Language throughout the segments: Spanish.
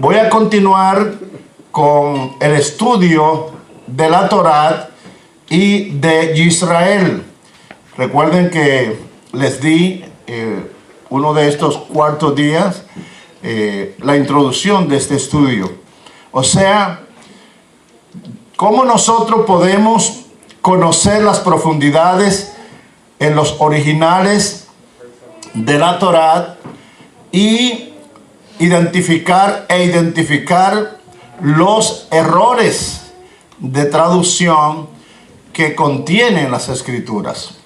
Voy a continuar con el estudio de la Torá y de Israel. Recuerden que les di uno de estos cuartos días la introducción de este estudio. O sea, cómo nosotros podemos conocer las profundidades en los originales de la Torá y identificar los errores de traducción que contienen las escrituras.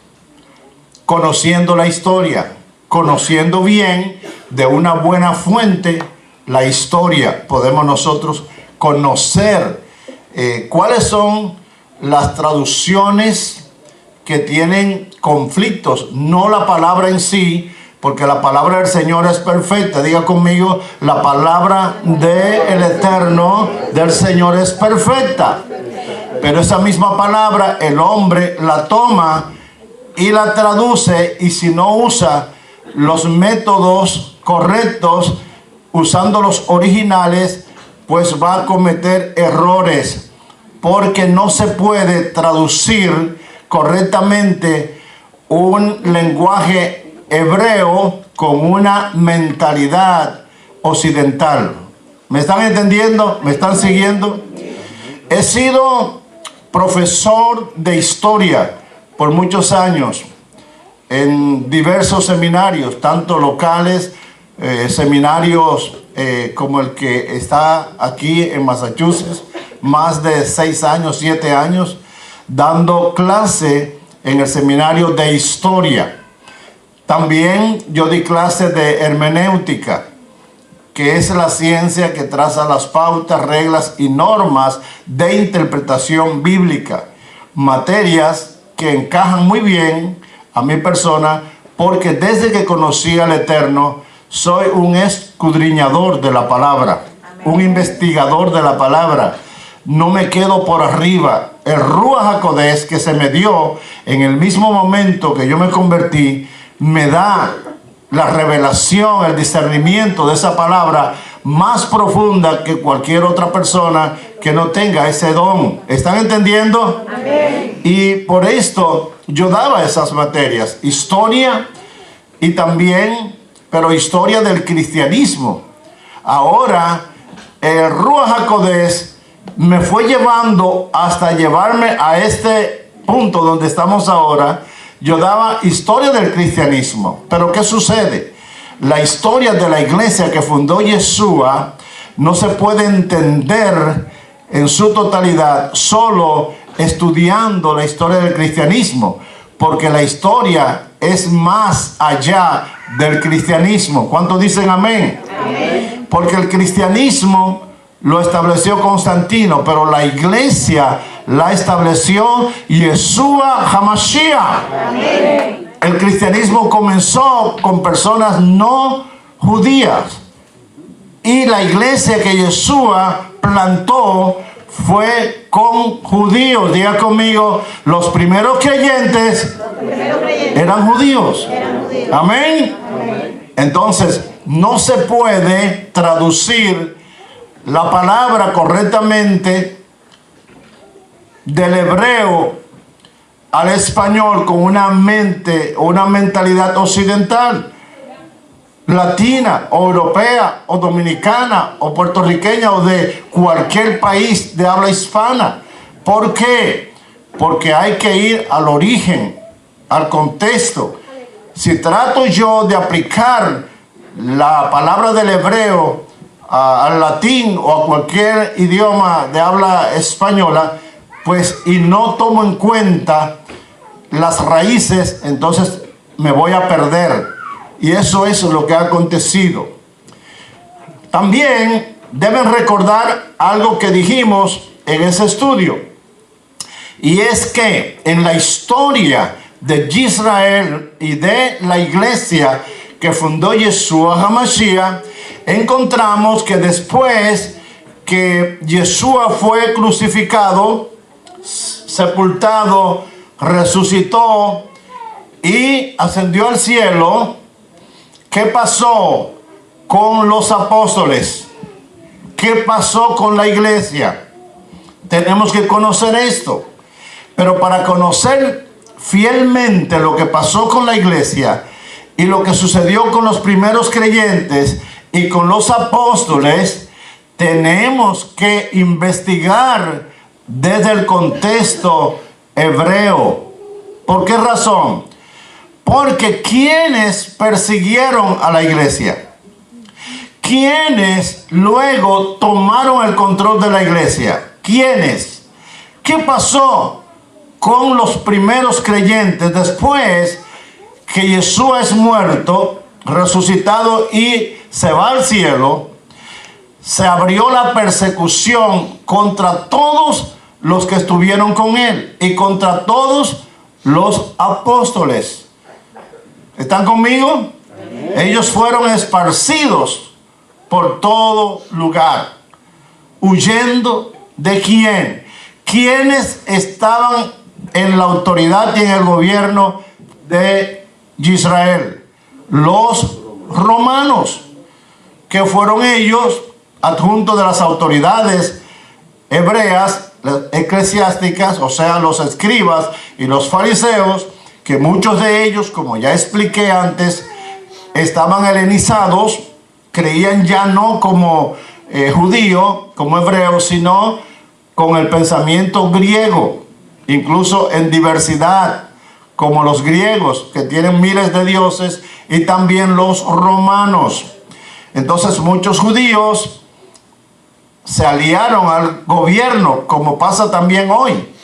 Conociendo la historia, conociendo bien de una buena fuente la historia, podemos nosotros conocer cuáles son las traducciones que tienen conflictos, no la palabra en sí, porque la palabra del Señor es perfecta. Diga conmigo, la palabra del Eterno, del Señor, es perfecta. Pero esa misma palabra, el hombre la toma y la traduce, y si no usa los métodos correctos, usando los originales, pues va a cometer errores, porque no se puede traducir correctamente un lenguaje hebreo con una mentalidad occidental. ¿Me están entendiendo? ¿Me están siguiendo? He sido profesor de historia por muchos años en diversos seminarios, tanto locales, seminarios como el que está aquí en Massachusetts, más de 6 años, 7 años, dando clase en el seminario de historia. También yo di clases de hermenéutica, que es la ciencia que traza las pautas, reglas y normas de interpretación bíblica. Materias que encajan muy bien a mi persona, porque desde que conocí al Eterno, soy un escudriñador de la palabra, un investigador de la palabra. No me quedo por arriba. El Ruach HaKodesh que se me dio en el mismo momento que yo me convertí, me da la revelación, el discernimiento de esa palabra más profunda que cualquier otra persona que no tenga ese don. ¿Están entendiendo? Amén. Y por esto yo daba esas materias, historia y también, pero historia del cristianismo. Ahora el Ruach HaKodesh me fue llevando hasta llevarme a este punto donde estamos ahora. Yo daba historia del cristianismo, pero ¿qué sucede? La historia de la iglesia que fundó Yeshua no se puede entender en su totalidad solo estudiando la historia del cristianismo, porque la historia es más allá del cristianismo. ¿Cuántos dicen amén? Amén. Porque el cristianismo lo estableció Constantino, pero la iglesia la estableció Yeshua HaMashiach. Amén. El cristianismo comenzó con personas no judías, y la iglesia que Yeshua plantó fue con judíos. Diga conmigo, los primeros creyentes eran judíos. Amén. Amén. Entonces, no se puede traducir la palabra correctamente del hebreo al español con una mente o una mentalidad occidental, latina o europea o dominicana o puertorriqueña o de cualquier país de habla hispana. ¿Por qué? Porque hay que ir al origen, al contexto. Si trato yo de aplicar la palabra del hebreo al latín o a cualquier idioma de habla española, pues, y no tomo en cuenta las raíces, entonces me voy a perder. Y eso es lo que ha acontecido. También deben recordar algo que dijimos en ese estudio, y es que en la historia de Israel y de la iglesia que fundó Yeshua HaMashiach, encontramos que después que Yeshua fue crucificado, sepultado, resucitó y ascendió al cielo, ¿qué pasó con los apóstoles? qué pasó con la iglesia. Tenemos que conocer esto. Pero para conocer fielmente lo que pasó con la iglesia y lo que sucedió con los primeros creyentes y con los apóstoles, tenemos que investigar desde el contexto hebreo. ¿Por qué razón? Porque ¿quiénes persiguieron a la iglesia? ¿Quiénes luego tomaron el control de la iglesia? ¿Quiénes? ¿Qué pasó con los primeros creyentes después que Yeshua es muerto, resucitado y se va al cielo? Se abrió la persecución contra todos los que estuvieron con él y contra todos los apóstoles. ¿Están conmigo? Amén. Ellos fueron esparcidos por todo lugar. ¿Huyendo de quién? ¿Quiénes estaban en la autoridad y en el gobierno de Israel? Los romanos, que fueron ellos adjuntos de las autoridades hebreas, eclesiásticas, o sea, los escribas y los fariseos, que muchos de ellos, como ya expliqué antes, estaban helenizados, creían ya no como judío, como hebreo, sino con el pensamiento griego, incluso en diversidad, como los griegos, que tienen miles de dioses, y también los romanos. Entonces muchos judíos se aliaron al gobierno, como pasa también hoy.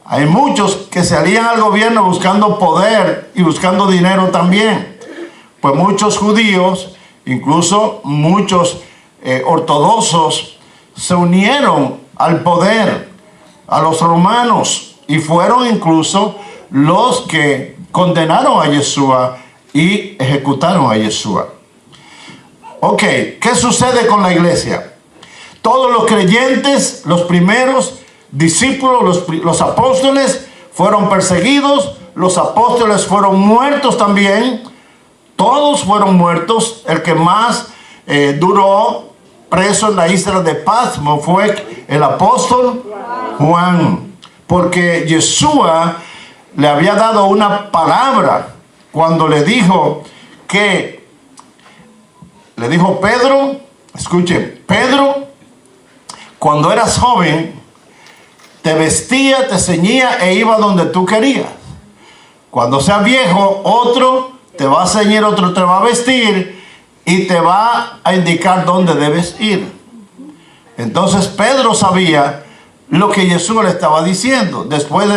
Hay muchos que se alían al gobierno buscando poder y buscando dinero también. Pues muchos judíos, incluso muchos ortodoxos, se unieron al poder, a los romanos, y fueron incluso los que condenaron a Yeshua y ejecutaron a Yeshua. Ok, ¿qué sucede con la iglesia? Todos los creyentes, los primeros discípulos, los apóstoles, fueron perseguidos. Los apóstoles fueron muertos también. Todos fueron muertos. El que más duró preso en la isla de Patmos fue el apóstol Juan, porque Yeshua le había dado una palabra cuando le dijo Pedro, escuchen, Pedro, cuando eras joven, te vestía, te ceñía e iba donde tú querías. Cuando seas viejo, otro te va a ceñir, otro te va a vestir y te va a indicar dónde debes ir. Entonces Pedro sabía lo que Jesús le estaba diciendo. Después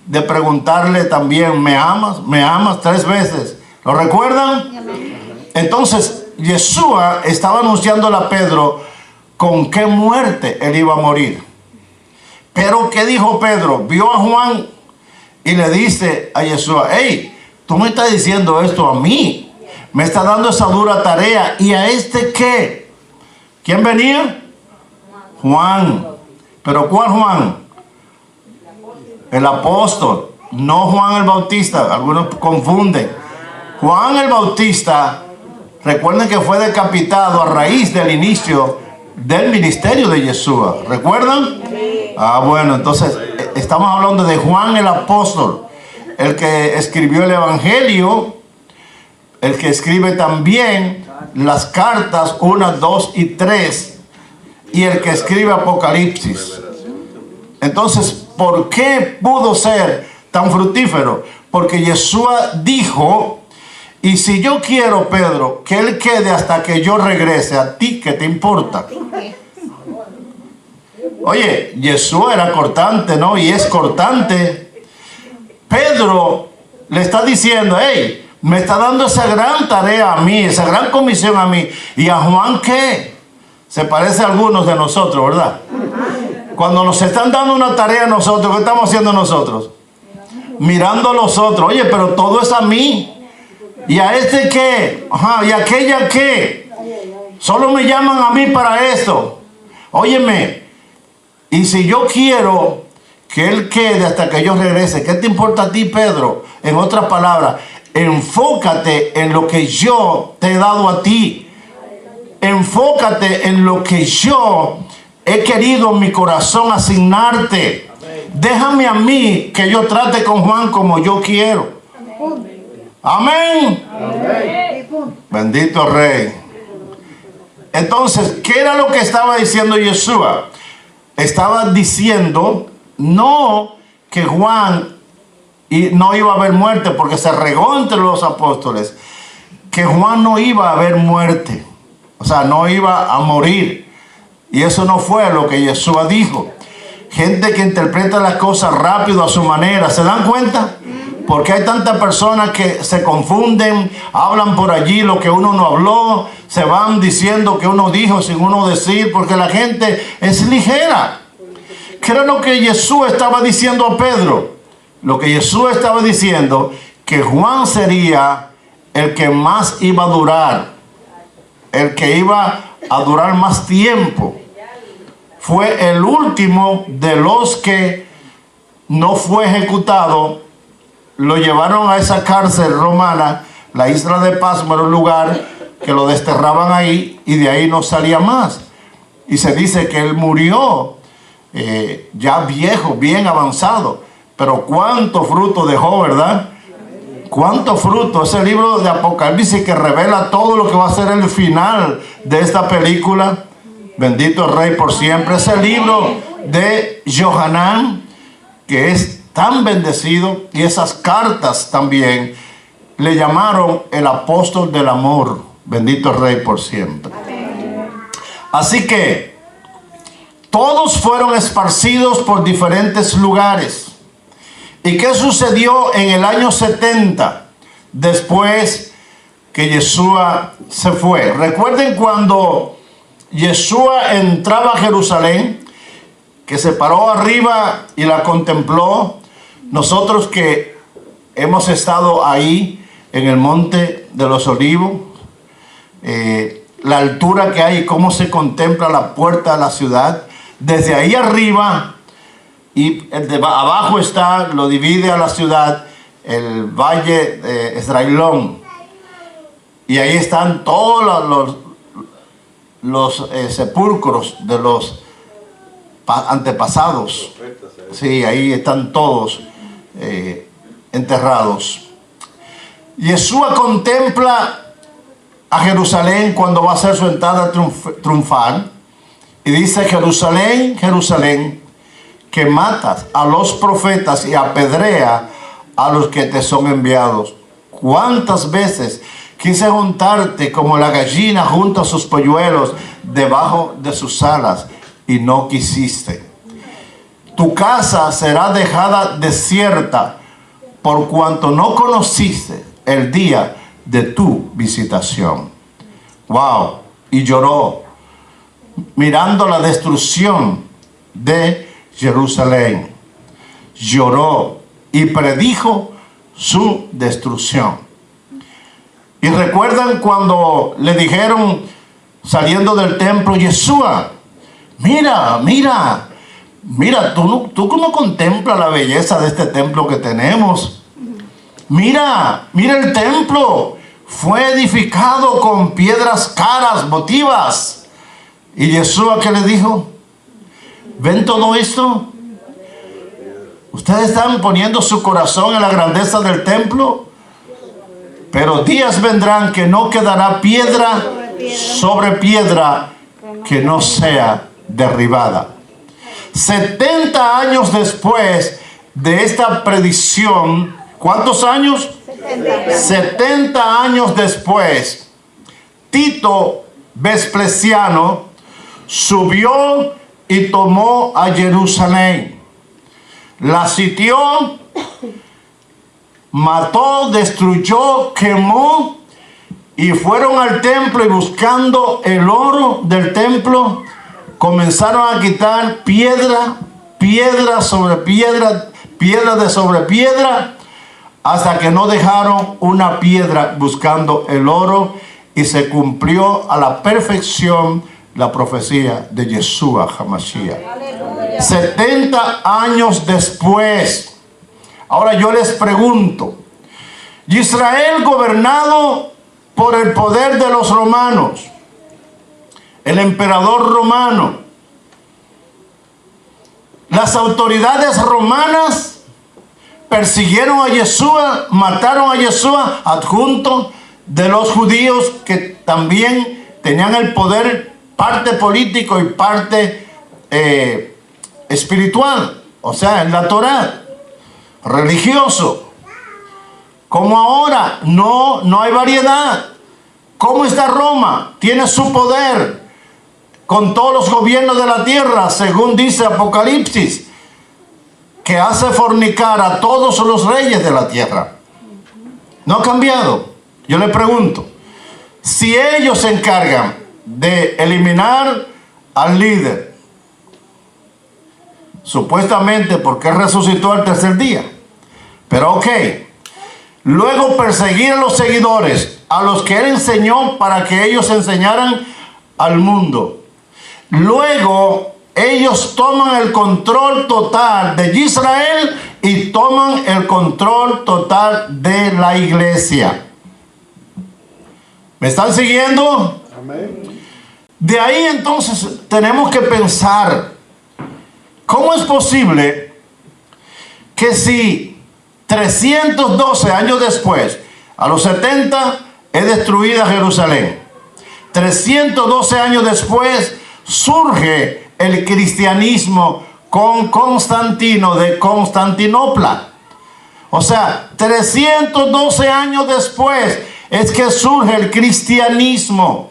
de preguntarle también, ¿me amas? ¿Me amas? 3 veces. ¿Lo recuerdan? Entonces Yeshua estaba anunciándole a Pedro con qué muerte él iba a morir. Pero ¿qué dijo Pedro? Vio a Juan y le dice a Yeshua: hey, tú me estás diciendo esto a mí, me estás dando esa dura tarea, ¿y a este qué? ¿Quién venía? Juan. ¿Pero cuál Juan? El apóstol, no Juan el Bautista. Algunos confunden. Juan el Bautista, recuerden que fue decapitado a raíz del inicio del ministerio de Yeshua. ¿Recuerdan? Ah, bueno, entonces estamos hablando de Juan el apóstol, el que escribió el Evangelio, el que escribe también las cartas 1, 2 y 3, y el que escribe Apocalipsis. Entonces, ¿por qué pudo ser tan fructífero? Porque Yeshua dijo: y si yo quiero, Pedro, que él quede hasta que yo regrese, ¿a ti qué te importa? Oye, Yeshua era cortante, ¿no? Y es cortante. Pedro le está diciendo: hey, me está dando esa gran tarea a mí, esa gran comisión a mí. ¿Y a Juan qué? Se parece a algunos de nosotros, ¿verdad? Cuando nos están dando una tarea a nosotros, ¿qué estamos haciendo nosotros? Mirando a los otros. Oye, pero todo es a mí. ¿Y a este qué? Ajá, ¿y aquella qué? Solo me llaman a mí para esto. Óyeme, y si yo quiero que él quede hasta que yo regrese, ¿qué te importa a ti, Pedro? En otras palabras, enfócate en lo que yo te he dado a ti. enfócate en lo que yo he querido en mi corazón asignarte. Déjame a mí que yo trate con Juan como yo quiero. Amén. Bendito Rey. Entonces, ¿qué era lo que estaba diciendo Yeshua? Estaba diciendo no que Juan no iba a haber muerte, porque se regó entre los apóstoles que Juan no iba a haber muerte, o sea, no iba a morir. Y eso no fue lo que Yeshua dijo. Gente que interpreta las cosas rápido a su manera, ¿se dan cuenta? Porque hay tantas personas que se confunden, hablan por allí lo que uno no habló, se van diciendo que uno dijo sin uno decir, porque la gente es ligera. ¿Qué era lo que Jesús estaba diciendo a Pedro? Lo que Jesús estaba diciendo, que Juan sería el que más iba a durar, el que iba a durar más tiempo. Fue el último de los que no fue ejecutado. Lo llevaron a esa cárcel romana, la isla de Pasmo, era un lugar que lo desterraban ahí y de ahí no salía más. Y se dice que él murió ya viejo, bien avanzado. Pero cuánto fruto dejó, ¿verdad? Cuánto fruto. Ese libro de Apocalipsis que revela todo lo que va a ser el final de esta película. Bendito el Rey por siempre. Ese libro de Johanán, que es tan bendecido, y esas cartas también le llamaron el apóstol del amor. Bendito el Rey por siempre. Así que todos fueron esparcidos por diferentes lugares. ¿Y qué sucedió en el año 70 después que Yeshua se fue? Recuerden cuando Yeshua entraba a Jerusalén, que se paró arriba y la contempló. Nosotros que hemos estado ahí en el monte de los Olivos, la altura que hay, cómo se contempla la puerta de la ciudad, desde ahí arriba, y abajo está, lo divide a la ciudad, el valle de Esdraelón, y ahí están todos los sepulcros de los antepasados. Sí, ahí están todos enterrados. Yeshua contempla a Jerusalén cuando va a hacer su entrada triunfal y dice: Jerusalén, Jerusalén, que matas a los profetas y apedrea a los que te son enviados. ¿Cuántas veces quise juntarte como la gallina junta sus polluelos debajo de sus alas y no quisiste? Tu casa será dejada desierta por cuanto no conociste el día de tu visitación. Wow. Y lloró mirando la destrucción de Jerusalén. Lloró y predijo su destrucción. Y recuerdan cuando le dijeron saliendo del templo: Yeshua, mira, tú no contemplas la belleza de este templo que tenemos. Mira el templo. Fue edificado con piedras caras, votivas. Y Yeshua, ¿qué le dijo? ¿Ven todo esto? Ustedes están poniendo su corazón en la grandeza del templo, pero días vendrán que no quedará piedra sobre piedra que no sea derribada. 70 años después de esta predicción, ¿cuántos años? 70 años después, Tito Vespasiano subió y tomó a Jerusalén. La sitió, mató, destruyó, quemó, y fueron al templo y buscando el oro del templo, comenzaron a quitar piedra sobre piedra, piedra de sobre piedra, hasta que no dejaron una piedra buscando el oro, y se cumplió a la perfección la profecía de Yeshua HaMashiach. 70 años después. Ahora yo les pregunto: Israel gobernado por el poder de los romanos, el emperador romano. Las autoridades romanas persiguieron a Yeshua, mataron a Yeshua, adjunto de los judíos que también tenían el poder, parte político y parte espiritual, o sea, en la Torá, religioso. Como ahora, no hay variedad. ¿Cómo está Roma? Tiene su poder con todos los gobiernos de la tierra, según dice Apocalipsis, que hace fornicar a todos los reyes de la tierra. No ha cambiado. Yo le pregunto, si ellos se encargan de eliminar al líder, supuestamente porque resucitó al tercer día, pero ok, luego perseguir a los seguidores, a los que él enseñó para que ellos enseñaran al mundo. Luego ellos toman el control total de Israel y toman el control total de la iglesia. ¿Me están siguiendo? Amén. De ahí entonces tenemos que pensar, ¿cómo es posible que si 312 años después, a los 70, es destruida Jerusalén, 312 años después surge el cristianismo con Constantino de Constantinopla? O sea, 312 años después es que surge el cristianismo.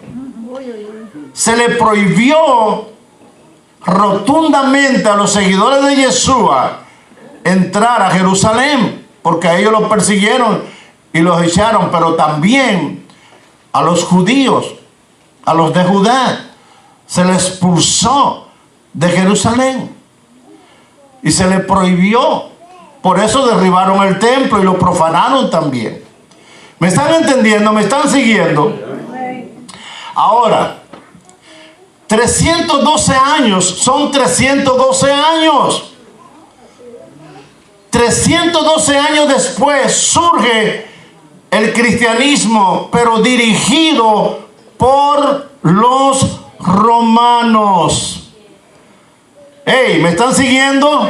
Se le prohibió rotundamente a los seguidores de Yeshua entrar a Jerusalén, porque a ellos los persiguieron y los echaron, pero también a los judíos, a los de Judá, se les expulsó de Jerusalén y se les prohibió. Por eso derribaron el templo y lo profanaron también. ¿Me están entendiendo? ¿Me están siguiendo? Ahora, 312 años son 312 años. 312 años después surge el cristianismo, pero dirigido por los romanos. Hey, ¿me están siguiendo?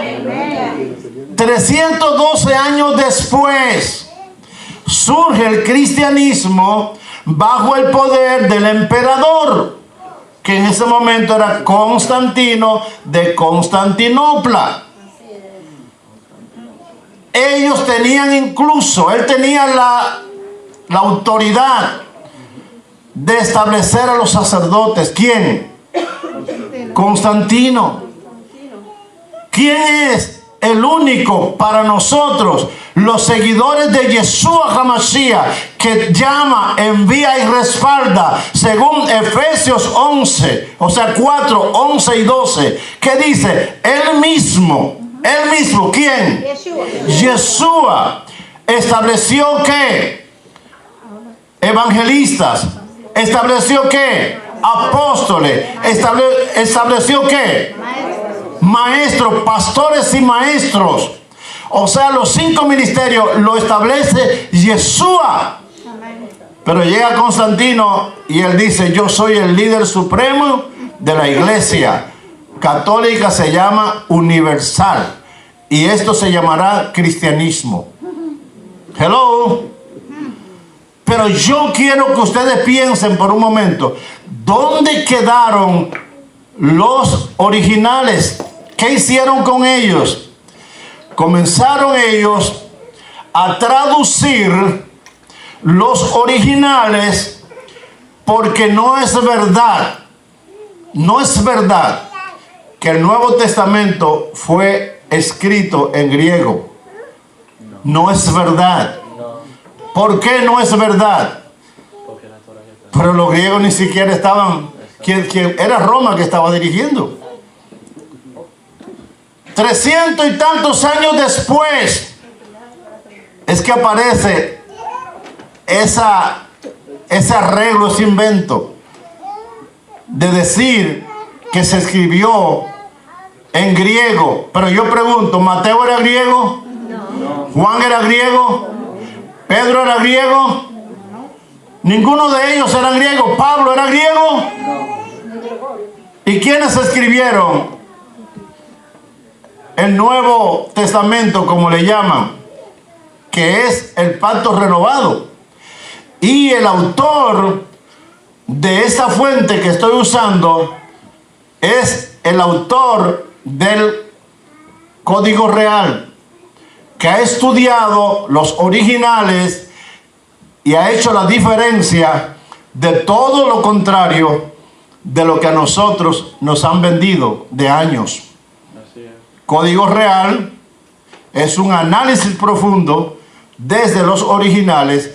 312 años después surge el cristianismo bajo el poder del emperador, que en ese momento era Constantino de Constantinopla. Ellos tenían incluso, él tenía la autoridad de establecer a los sacerdotes. ¿Quién? Constantino. ¿Quién es el único para nosotros, los seguidores de Yeshua HaMashiach, que llama, envía y respalda, según Efesios 11, o sea 4, 11 y 12, que dice, él mismo, ¿quién? Yeshua estableció que evangelistas, estableció que apóstoles, estableció que maestros, pastores y maestros. O sea, los 5 ministerios lo establece Yeshua. Pero llega Constantino y él dice, yo soy el líder supremo de la iglesia católica, se llama universal, y esto se llamará cristianismo. Hello. Pero yo quiero que ustedes piensen por un momento, ¿dónde quedaron los originales? ¿Qué hicieron con ellos? Comenzaron ellos a traducir los originales, porque no es verdad que el Nuevo Testamento fue escrito en griego. No es verdad. ¿Por qué no es verdad? Pero los griegos ni siquiera estaban, ¿quién era Roma que estaba dirigiendo? 300 y tantos años después es que aparece ese arreglo, ese invento de decir que se escribió en griego. Pero yo pregunto, ¿Mateo era griego? No. ¿Juan era griego? ¿Pedro era griego? Ninguno de ellos era griego. ¿Pablo era griego? ¿Y quiénes escribieron el Nuevo Testamento, como le llaman? Que es el pacto renovado. Y el autor de esta fuente que estoy usando es el autor del Código Real, que ha estudiado los originales y ha hecho la diferencia de todo lo contrario de lo que a nosotros nos han vendido de años. Código Real es un análisis profundo desde los originales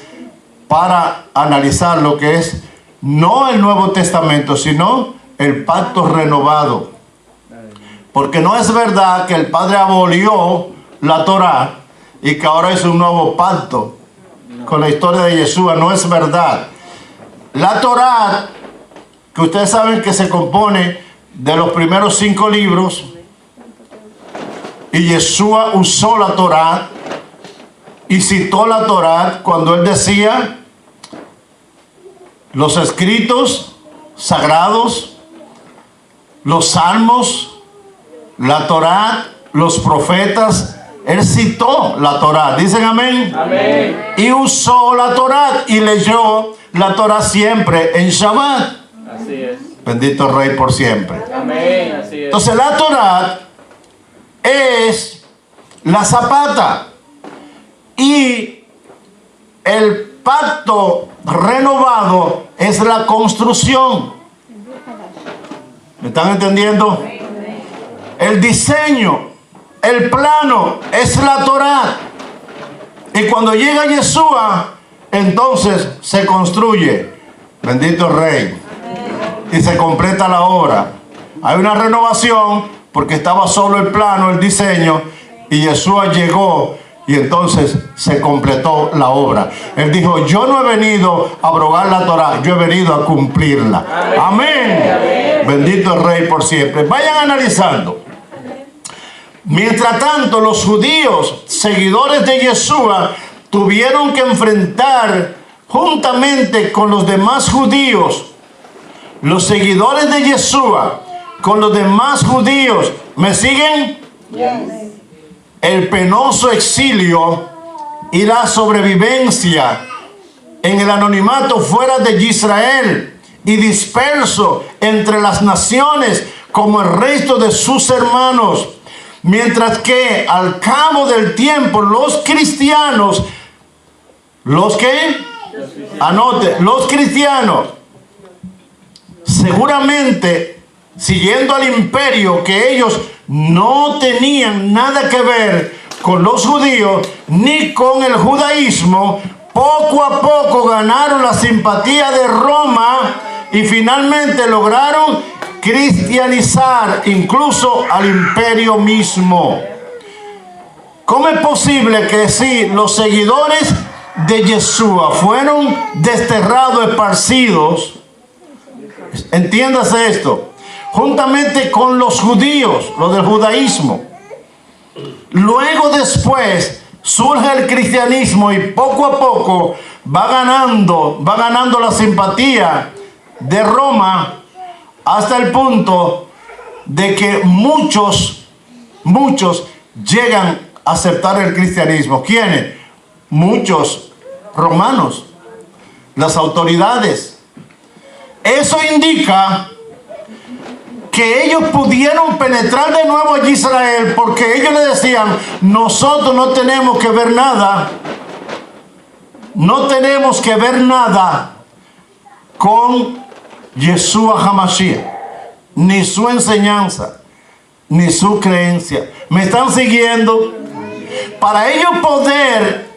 para analizar lo que es no el Nuevo Testamento, sino el pacto renovado. Porque no es verdad que el Padre abolió la Torá y que ahora es un nuevo pacto con la historia de Yeshua. No es verdad. La Torá, que ustedes saben que se compone de los primeros 5 libros, y Yeshua usó la Torá y citó la Torá cuando él decía: los escritos sagrados, los salmos, la Torá, los profetas. Él citó la Torá. ¿Dicen amén? Amén. Y usó la Torá y leyó la Torá siempre en Shabbat. Así es. Bendito Rey por siempre. Amén. Así es. Entonces la Torá es la zapata y el pacto renovado es la construcción. ¿Me están entendiendo? El diseño, el plano es la Torá. Y cuando llega Yeshua, entonces se construye. Bendito Rey. Y se completa la obra. Hay una renovación porque estaba solo el plano, el diseño, y Yeshua llegó y entonces se completó la obra. Él dijo: yo no he venido a abrogar la Torá, yo he venido a cumplirla. Amén. Amén. Bendito el Rey por siempre. Vayan analizando. Mientras tanto, los judíos, seguidores de Yeshua, tuvieron que enfrentar juntamente con los demás judíos, los seguidores de Yeshua, con los demás judíos. ¿Me siguen? Yes. El penoso exilio y la sobrevivencia en el anonimato fuera de Israel y disperso entre las naciones como el resto de sus hermanos. Mientras que al cabo del tiempo los cristianos, ¿los qué? Anote, los cristianos, seguramente siguiendo al imperio, que ellos no tenían nada que ver con los judíos ni con el judaísmo, poco a poco ganaron la simpatía de Roma y finalmente lograron cristianizar incluso al imperio mismo. ¿Cómo es posible que si los seguidores de Yeshua fueron desterrados, esparcidos, entiéndase esto, juntamente con los judíos, los del judaísmo, luego después surge el cristianismo y poco a poco va ganando la simpatía de Roma, hasta el punto de que muchos llegan a aceptar el cristianismo? ¿Quiénes? Muchos romanos, las autoridades. Eso indica que ellos pudieron penetrar de nuevo a Israel, porque ellos le decían: nosotros no tenemos que ver nada, no tenemos que ver nada con Yeshua HaMashiach, ni su enseñanza, ni su creencia. ¿Me están siguiendo? Para ellos poder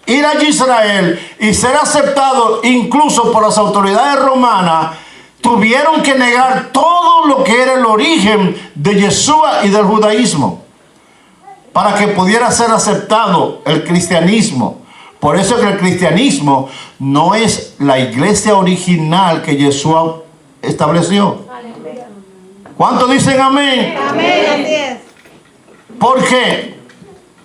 ir a Israel y ser aceptados incluso por las autoridades romanas, tuvieron que negar todo lo que era el origen de Yeshua y del judaísmo para que pudiera ser aceptado el cristianismo. Por eso que el cristianismo no es la iglesia original que Yeshua estableció. ¿Cuántos dicen amén? Amén, así es. Porque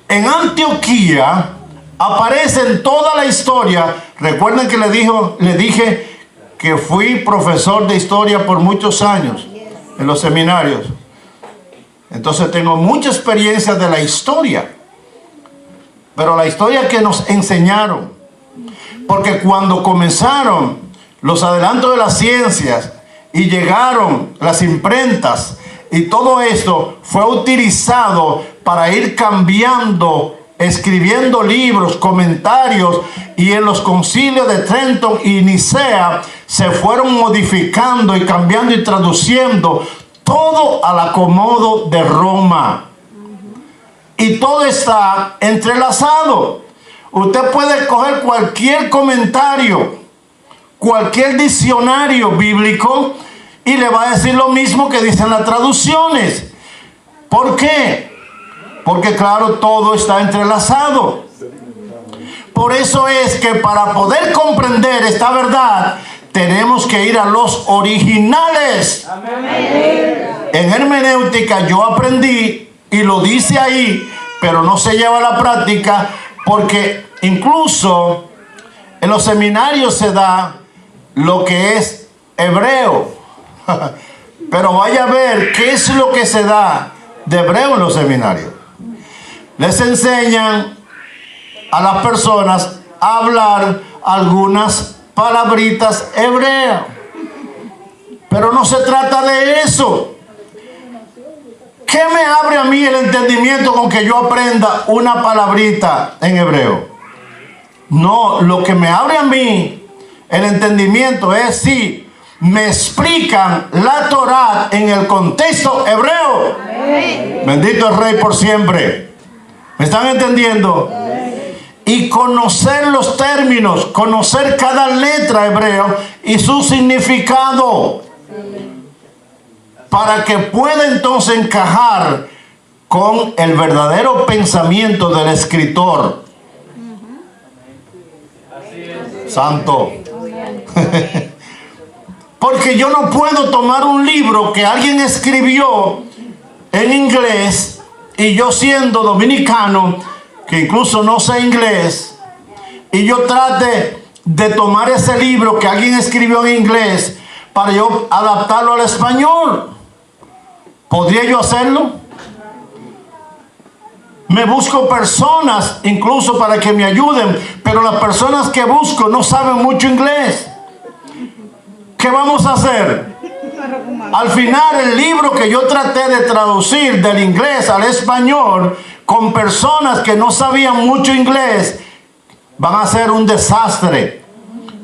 en Antioquía aparece en toda la historia. Recuerden que le dije que fui profesor de historia por muchos años. en los seminarios. Entonces tengo mucha experiencia de la historia. Pero la historia que nos enseñaron. Porque cuando comenzaron los adelantos de las ciencias y llegaron las imprentas y todo esto fue utilizado para ir cambiando, escribiendo libros, comentarios, y en los concilios de Trenton y Nicea se fueron modificando y cambiando y traduciendo todo al acomodo de Roma. Y todo está entrelazado. Usted puede coger cualquier comentario, cualquier diccionario bíblico, y le va a decir lo mismo que dicen las traducciones. ¿Por qué? Porque claro, todo está entrelazado. Por eso es que para poder comprender esta verdad, tenemos que ir a los originales. Amén. En hermenéutica yo aprendí, y lo dice ahí, pero no se lleva a la práctica, porque incluso en los seminarios se da lo que es hebreo. Pero vaya a ver qué es lo que se da de hebreo en los seminarios. Les enseñan a las personas a hablar algunas palabritas hebreas. Pero no se trata de eso. ¿Qué me abre a mí el entendimiento con que yo aprenda una palabrita en hebreo? No, lo que me abre a mí el entendimiento es si me explican la Torá en el contexto hebreo. Amén. Bendito el Rey por siempre. ¿Me están entendiendo? Amén. Y conocer los términos, conocer cada letra hebreo y su significado, para que pueda entonces encajar con el verdadero pensamiento del escritor. Santo. Porque yo no puedo tomar un libro que alguien escribió en inglés, y yo siendo dominicano, que incluso no sé inglés, y yo trate de tomar ese libro que alguien escribió en inglés para yo adaptarlo al español. ¿Podría yo hacerlo? Me busco personas incluso para que me ayuden, pero las personas que busco no saben mucho inglés. ¿Qué vamos a hacer? Al final, el libro que yo traté de traducir del inglés al español con personas que no sabían mucho inglés, van a ser un desastre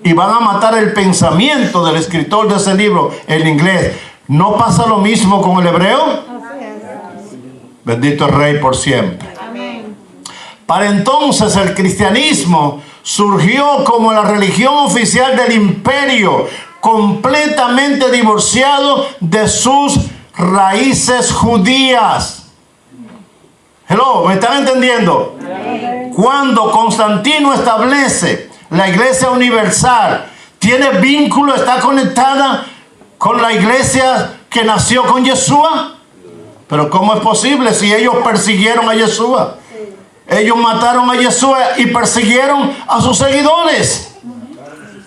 y van a matar el pensamiento del escritor de ese libro en inglés. ¿No pasa lo mismo con el hebreo? Bendito el Rey por siempre. Amén. Para entonces el cristianismo surgió como la religión oficial del imperio, completamente divorciado de sus raíces judías. Hello, ¿me están entendiendo? Amén. Cuando Constantino establece la iglesia universal, tiene vínculo, está conectada con la iglesia que nació con Yeshua. Pero ¿cómo es posible si ellos persiguieron a Yeshua? Ellos mataron a Yeshua y persiguieron a sus seguidores.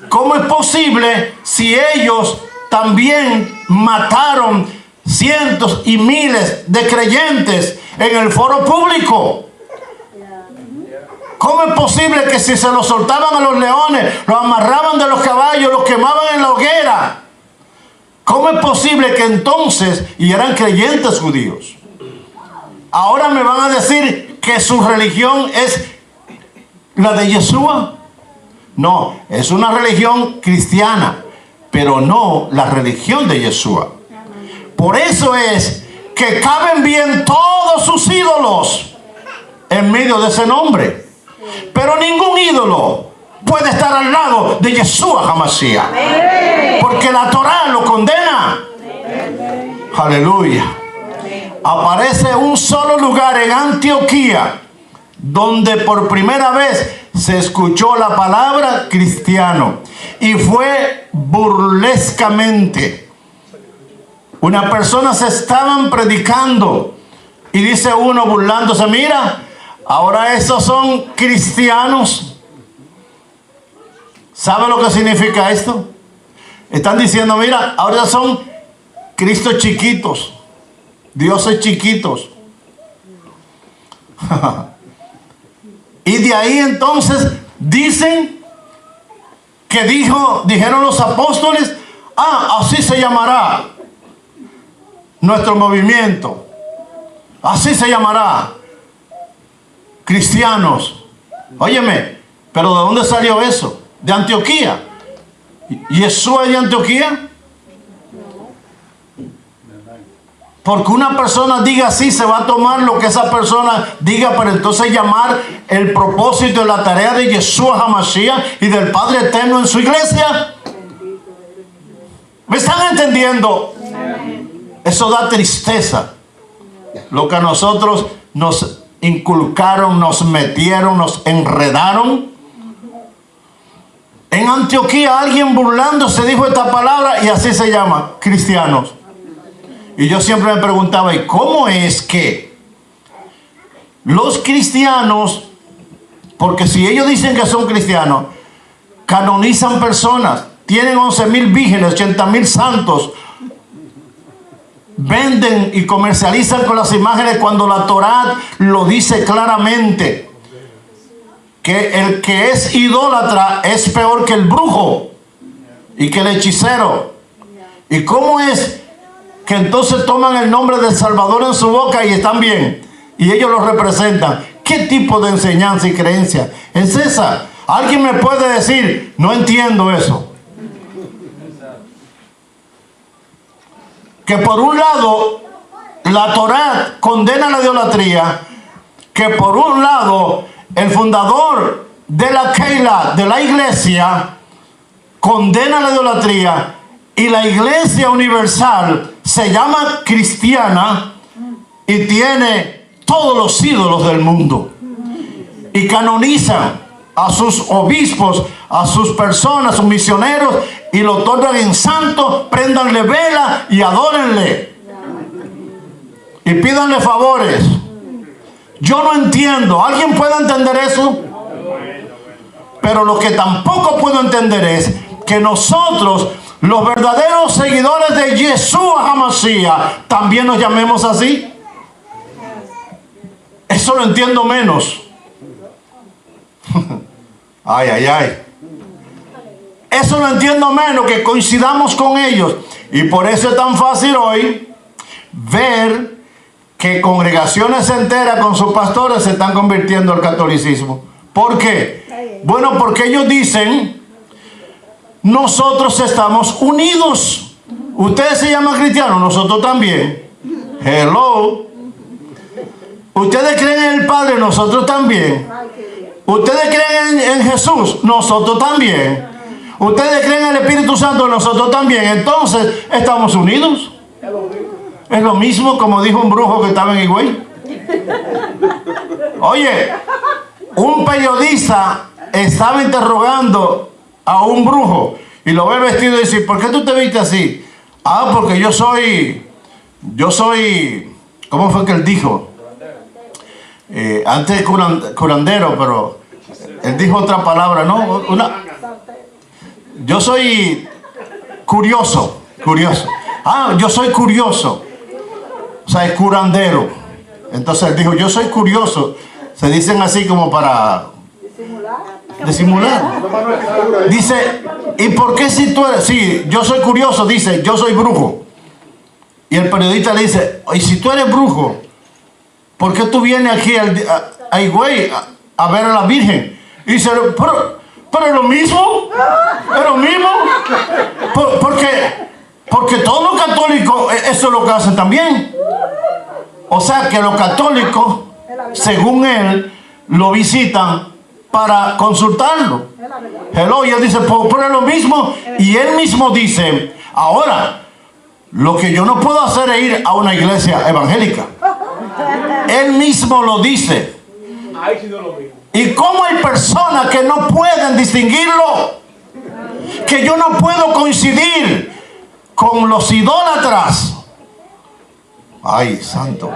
¿Cómo es posible si ellos también mataron cientos y miles de creyentes en el foro público? ¿Cómo es posible que si se los soltaban a los leones, los amarraban de los caballos, los quemaban en la hoguera? ¿Cómo es posible que entonces, y eran creyentes judíos, ahora me van a decir que su religión es la de Yeshua? No, es una religión cristiana, pero no la religión de Yeshua. Por eso es que caben bien todos sus ídolos en medio de ese nombre. Pero ningún ídolo puede estar al lado de Yeshua HaMashiach, porque la Torá lo condena. Aleluya. Aparece un solo lugar en Antioquía donde por primera vez se escuchó la palabra cristiano, y fue burlescamente. Unas personas estaban predicando y dice uno burlándose: mira, ahora esos son cristianos. ¿Sabe lo que significa esto? Están diciendo: mira, ahora son Cristo chiquitos, dioses chiquitos. Y de ahí entonces dicen que dijeron los apóstoles, así se llamará nuestro movimiento, así se llamará, cristianos. Óyeme, pero ¿de dónde salió eso? De Antioquía. ¿Jesús es de Antioquía? Porque una persona diga así, se va a tomar lo que esa persona diga para entonces llamar el propósito y la tarea de Yeshua HaMashiach y del Padre Eterno en su iglesia. ¿Me están entendiendo? Eso da tristeza. Lo que a nosotros nos inculcaron, nos metieron, nos enredaron. En Antioquía alguien burlándose dijo esta palabra y así se llama, cristianos. Y yo siempre me preguntaba, ¿y cómo es que los cristianos, porque si ellos dicen que son cristianos, canonizan personas, tienen 11,000 vírgenes, 80,000 santos, venden y comercializan con las imágenes cuando la Torá lo dice claramente, que el que es idólatra es peor que el brujo y que el hechicero? ¿Y cómo es que entonces toman el nombre del Salvador en su boca y están bien? Y ellos lo representan. ¿Qué tipo de enseñanza y creencia es esa? ¿Alguien me puede decir? No entiendo eso. Que por un lado la Torá condena la idolatría, que por un lado el fundador de la Keilah, de la iglesia, condena la idolatría, y la iglesia universal se llama cristiana y tiene todos los ídolos del mundo y canonizan a sus obispos, a sus personas, sus misioneros, y lo tornan en santo, préndanle vela y adórenle y pídanle favores. Yo no entiendo. ¿Alguien puede entender eso? Pero lo que tampoco puedo entender es que nosotros, los verdaderos seguidores de Yeshua HaMashiach, también nos llamemos así. Eso lo entiendo menos. Ay, ay, ay. Eso lo entiendo menos, que coincidamos con ellos. Y por eso es tan fácil hoy ver que congregaciones enteras con sus pastores se están convirtiendo al catolicismo. ¿Por qué? Bueno, porque ellos dicen: nosotros estamos unidos. Ustedes se llaman cristianos, nosotros también. Hello. Ustedes creen en el Padre, nosotros también. Ustedes creen en Jesús, nosotros también. Ustedes creen en el Espíritu Santo, nosotros también. Entonces, estamos unidos. Es lo mismo, como dijo un brujo que estaba en Higüey. Oye, un periodista estaba interrogando a un brujo y lo ve vestido y dice: ¿por qué tú te viste así? Porque yo soy, ¿cómo fue que él dijo? Antes curandero, pero él dijo otra palabra, ¿no? Yo soy curioso. Yo soy curioso. O sea, es curandero. Entonces él dijo: yo soy curioso. Se dicen así como para disimular. Dice: ¿y por qué si tú eres? Sí, yo soy curioso. Dice: yo soy brujo. Y el periodista le dice: y si tú eres brujo, ¿por qué tú vienes aquí a Higüey a ver a la Virgen? Y dice: pero es lo mismo. Es lo mismo. Porque todos los católicos, eso es lo que hacen también. O sea que los católicos, según él, lo visitan para consultarlo. Hello, y él dice: pero es lo mismo. Y él mismo dice: ahora, lo que yo no puedo hacer es ir a una iglesia evangélica. Él mismo lo dice. ¿Y cómo hay personas que no pueden distinguirlo? Que yo no puedo coincidir con los idólatras. Ay, santo.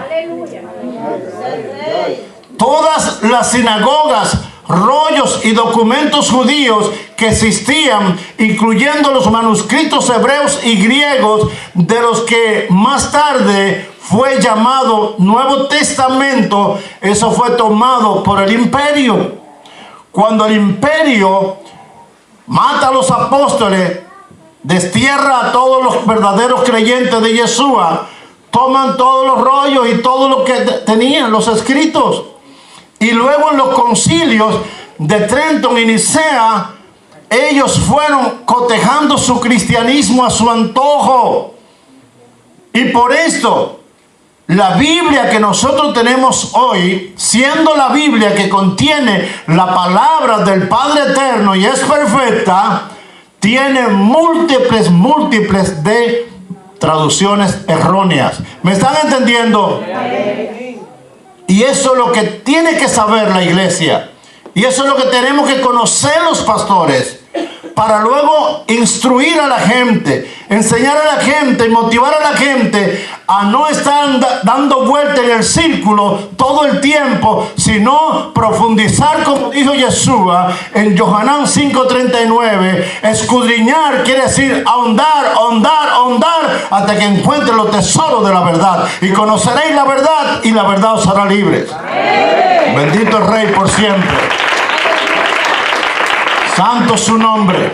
Todas las sinagogas rollos y documentos judíos que existían, incluyendo los manuscritos hebreos y griegos, de los que más tarde fue llamado Nuevo Testamento. Eso fue tomado por el imperio. Cuando el imperio mata a los apóstoles, destierra a todos los verdaderos creyentes de Yeshua, toman todos los rollos y todo lo que tenían, los escritos. Y luego en los concilios de Trenton y Nicea, ellos fueron cotejando su cristianismo a su antojo. Y por esto, la Biblia que nosotros tenemos hoy, siendo la Biblia que contiene la palabra del Padre Eterno y es perfecta, tiene múltiples de traducciones erróneas. ¿Me están entendiendo? Y eso es lo que tiene que saber la iglesia. Y eso es lo que tenemos que conocer los pastores, para luego instruir a la gente, enseñar a la gente y motivar a la gente a no estar dando vuelta en el círculo todo el tiempo, sino profundizar, como dijo Yeshua en Yohanan 5:39. Escudriñar quiere decir ahondar, hasta que encuentren los tesoros de la verdad. Y conoceréis la verdad, y la verdad os hará libres. Amén. Bendito el Rey por siempre. Santo su nombre.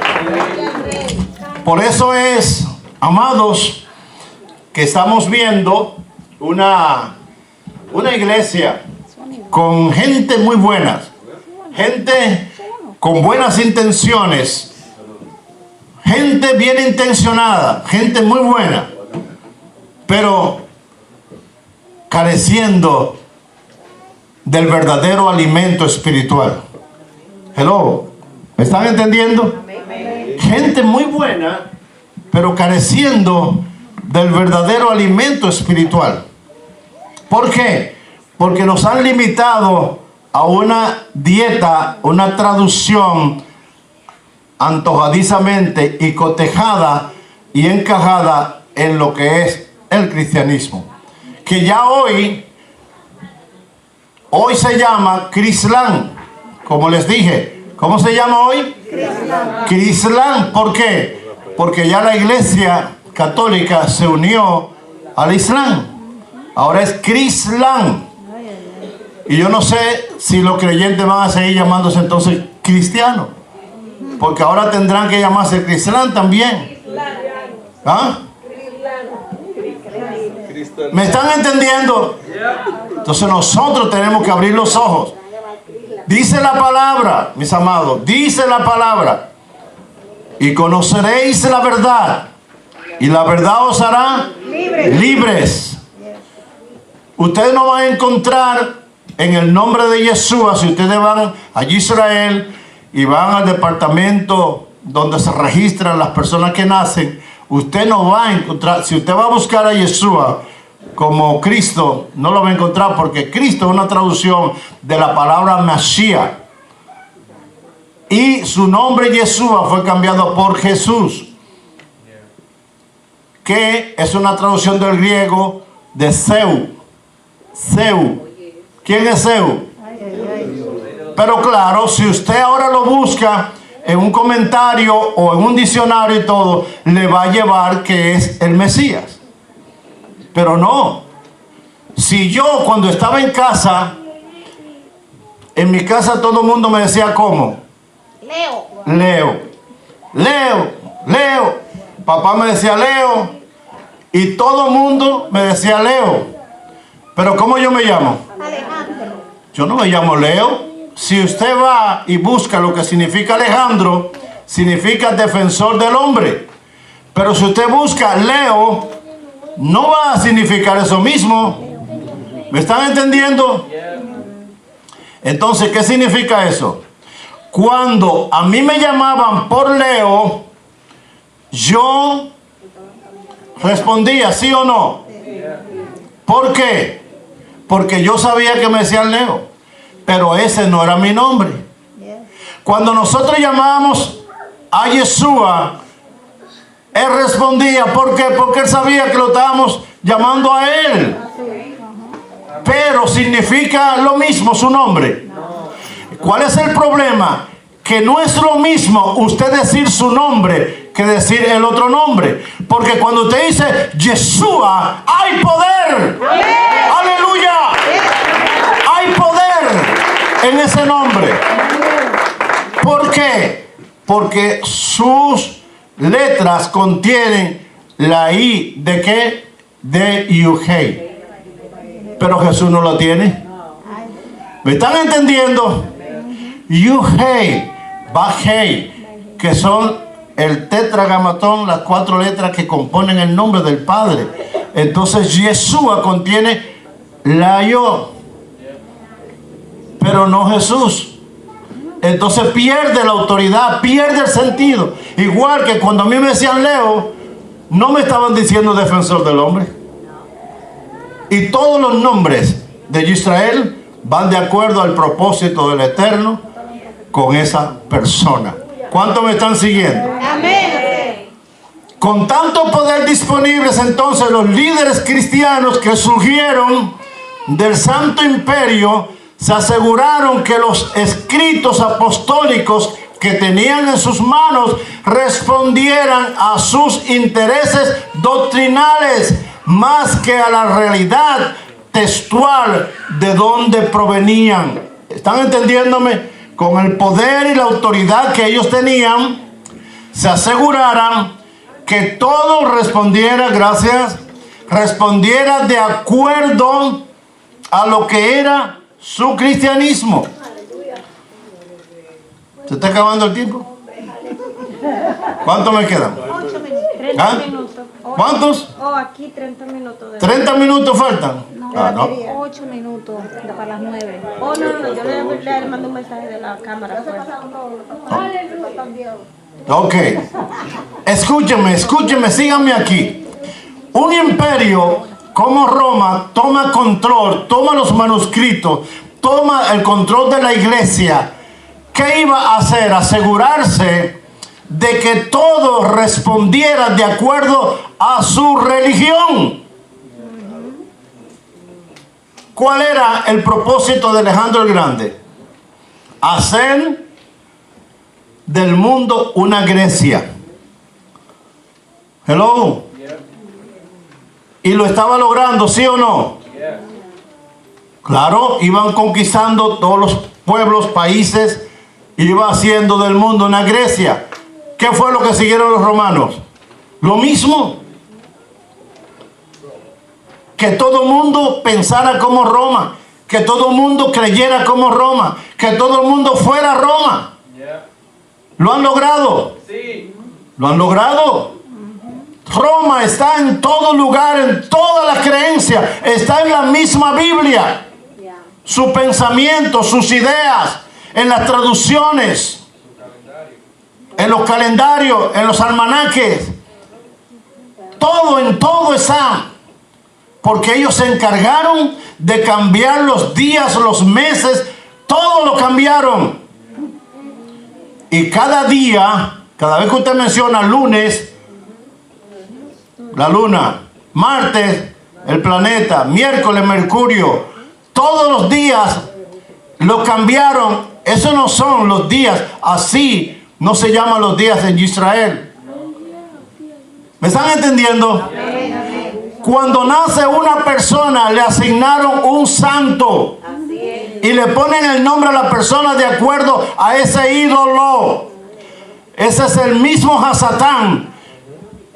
Por eso es, amados, que estamos viendo una iglesia con gente muy buena, gente con buenas intenciones, gente bien intencionada, gente muy buena, pero careciendo del verdadero alimento espiritual. Hello. ¿Me están entendiendo? Gente muy buena, pero careciendo del verdadero alimento espiritual. ¿Por qué? Porque nos han limitado a una dieta, una traducción antojadizamente y cotejada y encajada en lo que es el cristianismo. Que ya hoy se llama Crislán, como les dije. ¿Cómo se llama hoy? Crislán. ¿Por qué? Porque ya la iglesia católica se unió al Islam. Ahora es Crislán. Y yo no sé si los creyentes van a seguir llamándose entonces cristianos, porque ahora tendrán que llamarse Crislán también. ¿Ah? ¿Me están entendiendo? Entonces nosotros tenemos que abrir los ojos. Dice la palabra, mis amados, dice la palabra: y conoceréis la verdad, y la verdad os hará libres. Ustedes no van a encontrar en el nombre de Yeshua, si ustedes van a Israel y van al departamento donde se registran las personas que nacen, usted no va a encontrar, si usted va a buscar a Yeshua como Cristo, no lo va a encontrar, porque Cristo es una traducción de la palabra Mashiach, y su nombre Yeshua fue cambiado por Jesús, que es una traducción del griego de Seu. ¿Quién es Seu? Pero claro, si usted ahora lo busca en un comentario o en un diccionario y todo, le va a llevar que es el Mesías. Pero no. Si yo cuando estaba en casa, en mi casa todo el mundo me decía ¿cómo? Leo. Papá me decía Leo, y todo el mundo me decía Leo. Pero ¿cómo yo me llamo? Alejandro. Yo no me llamo Leo. Si usted va y busca lo que significa Alejandro, significa defensor del hombre. Pero si usted busca Leo, no va a significar eso mismo. ¿Me están entendiendo? Entonces, ¿qué significa eso? Cuando a mí me llamaban por Leo, yo respondía sí o no. ¿Por qué? Porque yo sabía que me decían Leo, pero ese no era mi nombre. Cuando nosotros llamábamos a Yeshua, él respondía. ¿Por qué? Porque él sabía que lo estábamos llamando a él. Pero significa lo mismo su nombre. ¿Cuál es el problema? Que no es lo mismo usted decir su nombre que decir el otro nombre. Porque cuando usted dice Yeshua, hay poder. ¡Aleluya! Hay poder en ese nombre. ¿Por qué? Porque sus letras contienen la I de ¿qué? De Yuhei. Pero Jesús no la tiene. ¿Me están entendiendo? Yuhei, Bajei, que son el tetragamatón, las 4 letras que componen el nombre del Padre. Entonces Yeshua contiene la Yo, pero no Jesús. Entonces pierde la autoridad, pierde el sentido. Igual que cuando a mí me decían Leo, no me estaban diciendo defensor del hombre. Y todos los nombres de Israel van de acuerdo al propósito del Eterno con esa persona. ¿Cuántos me están siguiendo? Amén. Con tanto poder disponibles, entonces los líderes cristianos que surgieron del Santo Imperio se aseguraron que los escritos apostólicos que tenían en sus manos respondieran a sus intereses doctrinales más que a la realidad textual de donde provenían. ¿Están entendiéndome? Con el poder y la autoridad que ellos tenían, se aseguraran que todo respondiera, respondiera de acuerdo a lo que era su cristianismo. ¿Se está acabando el tiempo? ¿Cuánto me quedan? 8 minutos. 30 ¿Ah? minutos. ¿Cuántos? Oh, aquí 30 minutos. 30 minutos faltan. No. 8 minutos para las 9. Oh, no, yo le mando un mensaje de la cámara. Ok. Escúchenme, síganme aquí. Un imperio como Roma toma control, toma los manuscritos, toma el control de la iglesia. ¿Qué iba a hacer? Asegurarse de que todo respondiera de acuerdo a su religión. ¿Cuál era el propósito de Alejandro el Grande? Hacer del mundo una Grecia. Hello. Y lo estaba logrando, ¿sí o no? Claro, iban conquistando todos los pueblos, países, iba haciendo del mundo una Grecia. ¿Qué fue lo que siguieron los romanos? Lo mismo. Que todo el mundo pensara como Roma, que todo el mundo creyera como Roma, que todo el mundo fuera Roma. ¿Lo han logrado? Sí. ¿Lo han logrado? Roma está en todo lugar, en todas las creencias, está en la misma Biblia. Su pensamiento, sus ideas, en las traducciones, en los calendarios, en los almanaques. En todo está. Porque ellos se encargaron de cambiar los días, los meses, todo lo cambiaron. Y cada día, cada vez que usted menciona lunes, la luna, martes, el planeta, miércoles, Mercurio, todos los días lo cambiaron. Esos no son los días, así no se llaman los días en Israel. ¿Me están entendiendo? Cuando nace una persona, le asignaron un santo y le ponen el nombre a la persona de acuerdo a ese ídolo. Ese es el mismo Hasatán,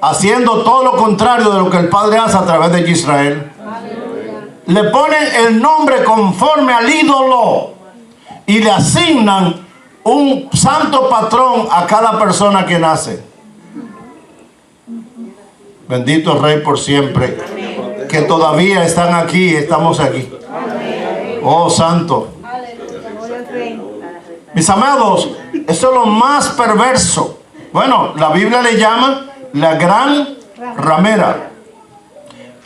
haciendo todo lo contrario de lo que el Padre hace a través de Israel. Le ponen el nombre conforme al ídolo y le asignan un santo patrón a cada persona que nace. Bendito Rey por siempre, que todavía están aquí, estamos aquí. Oh Santo. Mis amados, eso es lo más perverso. Bueno, la Biblia le llama la gran ramera.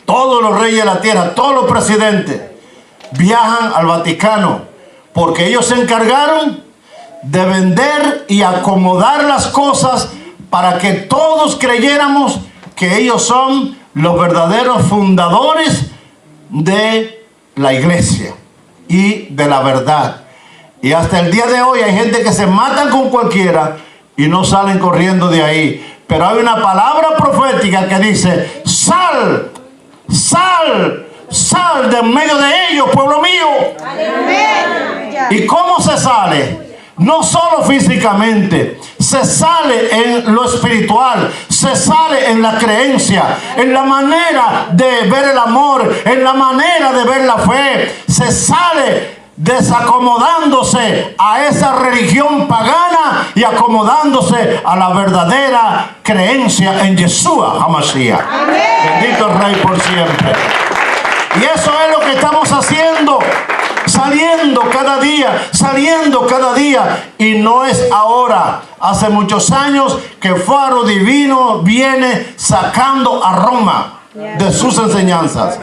Todos los reyes de la tierra, todos los presidentes viajan al Vaticano porque ellos se encargaron de vender y acomodar las cosas para que todos creyéramos que ellos son los verdaderos fundadores de la iglesia y de la verdad. Y hasta el día de hoy hay gente que se matan con cualquiera y no salen corriendo de ahí. Pero hay una palabra profética que dice: sal, sal, sal de en medio de ellos, pueblo mío. ¿Y cómo se sale? No solo físicamente, se sale en lo espiritual, se sale en la creencia, en la manera de ver el amor, en la manera de ver la fe. Se sale desacomodándose a esa religión pagana y acomodándose a la verdadera creencia en Yeshua HaMashiach. Bendito el Rey por siempre. Y eso es lo que estamos haciendo. Saliendo cada día, y no es ahora. Hace muchos años que Faro Divino viene sacando a Roma de sus enseñanzas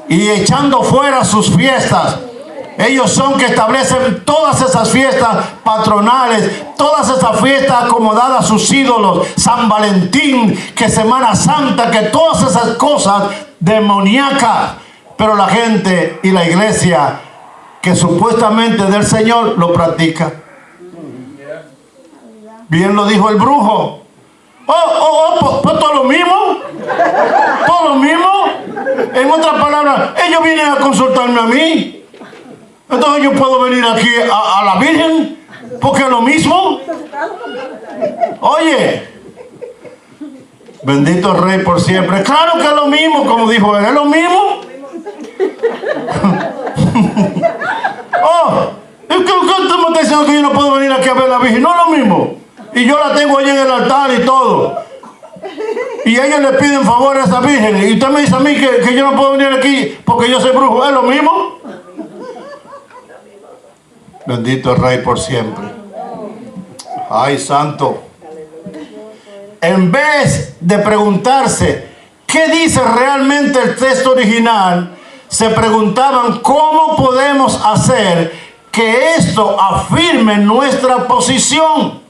y echando fuera sus fiestas. Ellos son que establecen todas esas fiestas patronales, todas esas fiestas acomodadas a sus ídolos, San Valentín, que Semana Santa, que todas esas cosas demoníacas. Pero la gente y la iglesia que supuestamente del Señor lo practica. Bien lo dijo el brujo. Pues todo lo mismo. Todo lo mismo. En otras palabras, ellos vienen a consultarme a mí. Entonces yo puedo venir aquí a la Virgen, porque es lo mismo. Oye, bendito el Rey por siempre. Claro que es lo mismo, como dijo él, es lo mismo. ¿Qué usted me está diciendo que yo no puedo venir aquí a ver a la Virgen? No es lo mismo. Y yo la tengo ahí en el altar y todo. Y ellos le piden favor a esa Virgen. Y usted me dice a mí que yo no puedo venir aquí porque yo soy brujo. ¿Es lo mismo? Bendito el Rey por siempre. Ay, santo. En vez de preguntarse qué dice realmente el texto original, se preguntaban cómo podemos hacer que esto afirme nuestra posición.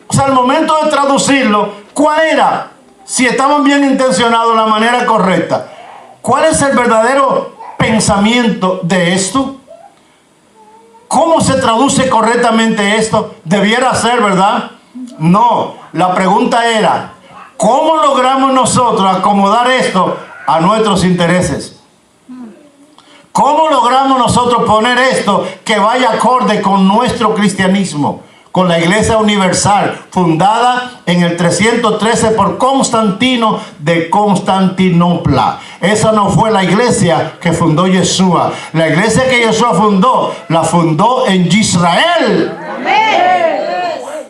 O sea, al momento de traducirlo, ¿cuál era? Si estaban bien intencionados, la manera correcta. ¿Cuál es el verdadero pensamiento de esto? ¿Cómo se traduce correctamente esto? Debiera ser, ¿verdad? No, la pregunta era, ¿cómo logramos nosotros acomodar esto a nuestros intereses? ¿Cómo logramos nosotros poner esto que vaya acorde con nuestro cristianismo? Con la Iglesia Universal, fundada en el 313 por Constantino de Constantinopla. Esa no fue la iglesia que fundó Yeshua. La iglesia que Yeshua fundó, la fundó en Israel.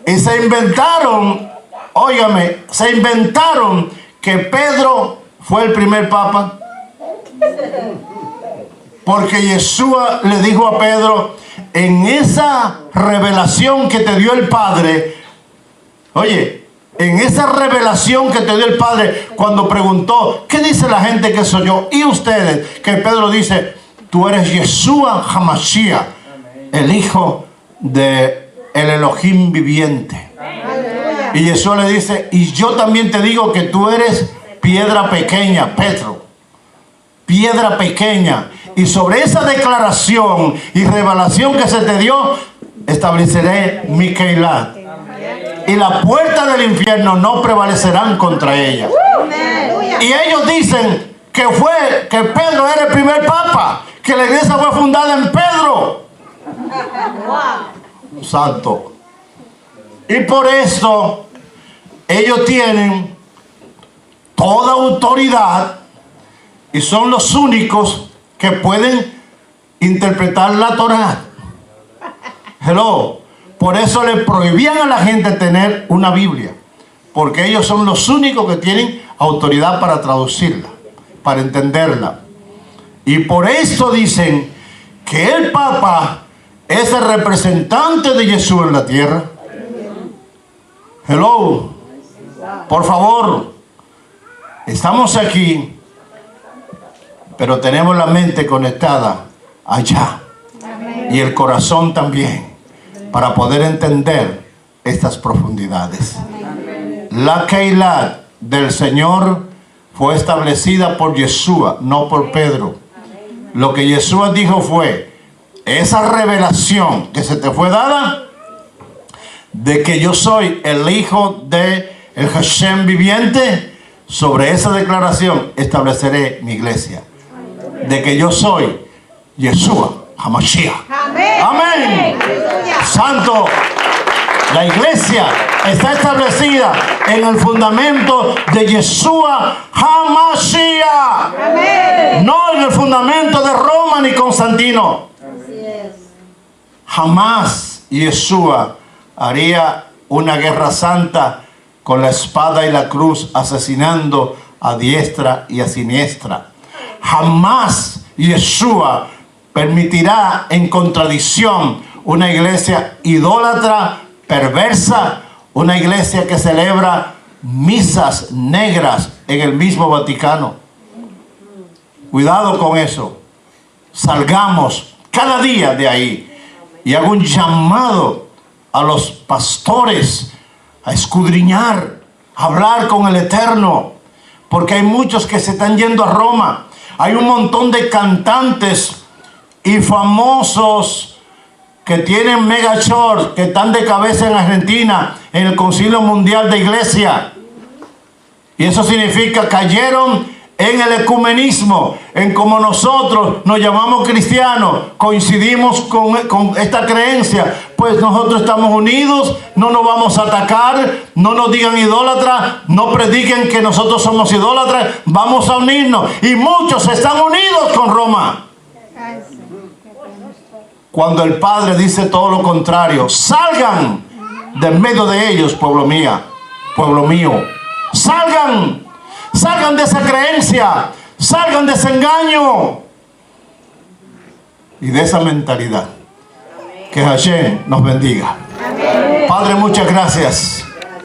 Y se inventaron, óigame, se inventaron que Pedro fue el primer papa. Porque Yeshua le dijo a Pedro, en esa revelación que te dio el Padre, oye, en esa revelación que te dio el Padre, cuando preguntó, ¿qué dice la gente que soy yo? Y ustedes, que Pedro dice, tú eres Yeshua HaMashiach, el hijo de el Elohim viviente. Y Yeshua le dice, y yo también te digo que tú eres piedra pequeña, Pedro, piedra pequeña. Y sobre esa declaración y revelación que se te dio, estableceré mi Keilah. Y las puertas del infierno no prevalecerán contra ella. Y ellos dicen que Pedro era el primer papa, que la iglesia fue fundada en Pedro. Santo. Y por eso ellos tienen toda autoridad y son los únicos que pueden interpretar la Torá. Hello. Por eso le prohibían a la gente tener una Biblia, porque ellos son los únicos que tienen autoridad para traducirla, para entenderla. Y por eso dicen que el Papa es el representante de Jesús en la tierra. Hello. Por favor, estamos aquí, pero tenemos la mente conectada allá. Y el corazón también, para poder entender estas profundidades. La Keilah del Señor fue establecida por Yeshua, no por Pedro. Lo que Yeshua dijo fue, esa revelación que se te fue dada de que yo soy el hijo de el Hashem viviente, sobre esa declaración estableceré mi iglesia. De que yo soy Yeshua HaMashiach. Amén. Amén. Santo. La iglesia está establecida en el fundamento de Yeshua HaMashiach. Amén. No en el fundamento de Roma ni Constantino. Así es. Jamás Yeshua haría una guerra santa con la espada y la cruz, asesinando a diestra y a siniestra. Jamás Yeshua permitirá en contradicción una iglesia idólatra, perversa, una iglesia que celebra misas negras en el mismo Vaticano. Cuidado con eso. Salgamos cada día de ahí. Y hago un llamado a los pastores a escudriñar, a hablar con el Eterno, porque hay muchos que se están yendo a Roma. Hay un montón de cantantes y famosos que tienen mega short, que están de cabeza en Argentina, en el Concilio Mundial de Iglesia. Y eso significa cayeron en el ecumenismo, en como nosotros nos llamamos cristianos, coincidimos con esta creencia, pues nosotros estamos unidos, no nos vamos a atacar, no nos digan idólatras, no prediquen que nosotros somos idólatras, vamos a unirnos. Y muchos están unidos con Roma. Cuando el Padre dice todo lo contrario, salgan de medio de ellos, pueblo mío, salgan de esa creencia, salgan de ese engaño y de esa mentalidad. Que Hashem nos bendiga. Padre, muchas gracias